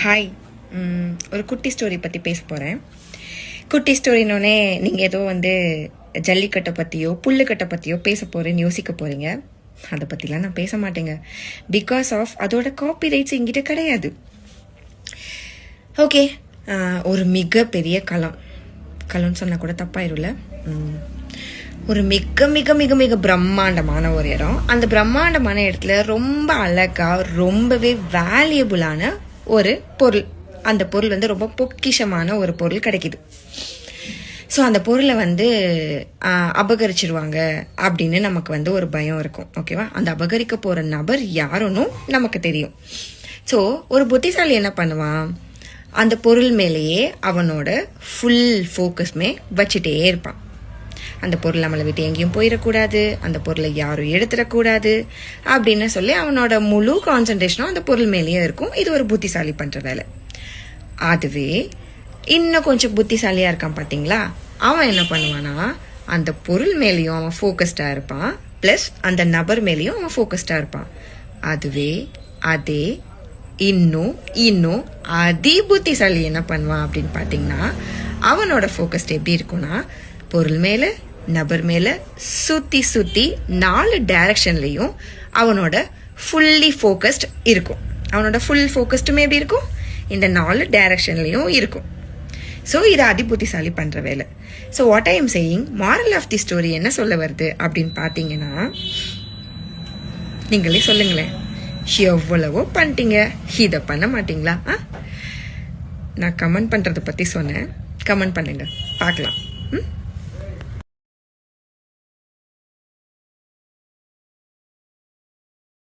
Hi. ஒரு குட்டி story பற்றி பேச போகிறேன். குட்டி ஸ்டோரினோடனே நீங்கள் ஏதோ ஜல்லிக்கட்டை பற்றியோ புல்லுக்கட்டை பற்றியோ பேச போகிறேன்னு யோசிக்க போகிறீங்க. அதை பற்றிலாம் நான் பேச மாட்டேங்க. பிகாஸ் ஆஃப் அதோட காப்பிரைட்ஸ் என்கிட்ட கிடையாது. ஓகே, ஒரு மிகப்பெரிய களம்னு சொன்னால் கூட தப்பாயிரும்ல. ஒரு மிக மிக மிக மிக பிரம்மாண்டமான ஒரு இடம். அந்த பிரம்மாண்டமான இடத்துல ரொம்ப அழகாக ரொம்பவே வேல்யூபிளான ஒரு பொருள். அந்த பொருள் ரொம்ப பொக்கிஷமான ஒரு பொருள் கிடைக்குது. ஸோ அந்த பொருளை அபகரிச்சிருவாங்க அப்படின்னு நமக்கு ஒரு பயம் இருக்கும். ஓகேவா? அந்த அபகரிக்க போகிற நபர் யாருன்னு நமக்கு தெரியும். ஸோ ஒரு புத்திசாலி என்ன பண்ணுவான், அந்த பொருள் மேலேயே அவனோட ஃபுல் ஃபோக்கஸ்மே வச்சுட்டே இருப்பான். அந்த பொருள் நம்மளை விட்டு எங்கேயும் போயிடக்கூடாது, அந்த பொருளை யாரும் எடுத்துடக்கூடாது அப்படின்னு சொல்லி அவனோட முழு கான்சன்ட்ரேஷனும் அந்த பொருள் மேலேயே இருக்கும். இது ஒரு புத்திசாலி பண்ணுற வேலை. அதுவே இன்னும் கொஞ்சம் புத்திசாலியாக இருக்கான் பார்த்தீங்களா, அவன் என்ன பண்ணுவானா, அந்த பொருள் மேலேயும் அவன் ஃபோக்கஸ்டாக இருப்பான், ப்ளஸ் அந்த நபர் மேலேயும் அவன் ஃபோக்கஸ்டாக இருப்பான். அதுவே அதே இன்னும் அதி புத்திசாலி என்ன பண்ணுவான் அப்படின்னு பார்த்தீங்கன்னா, அவனோட ஃபோக்கஸ்ட் எப்படி இருக்கும்னா, பொருள் மேலே நபர் மேலே சுற்றி 4 டைரக்ஷன்லேயும் அவனோட ஃபுல்லி ஃபோக்கஸ்ட் இருக்கும். அவனோட ஃபுல் ஃபோக்கஸ்டுமே எப்படி இருக்கும், இந்த 4 டைரக்ஷன்லேயும் இருக்கும். ஸோ இது அதி புத்திசாலி பண்ணுற வேலை. So what I am saying, moral of the story என்ன சொல்ல வருது அப்படின்னு பார்த்தீங்கன்னா, நீங்களே சொல்லுங்களேன், எவ்வளவோ பண்ணிட்டீங்க, இதை பண்ண மாட்டீங்களா? நான் கமெண்ட் பண்ணுறதை பற்றி சொன்னேன். கமெண்ட் பண்ணுங்க, பார்க்கலாம்.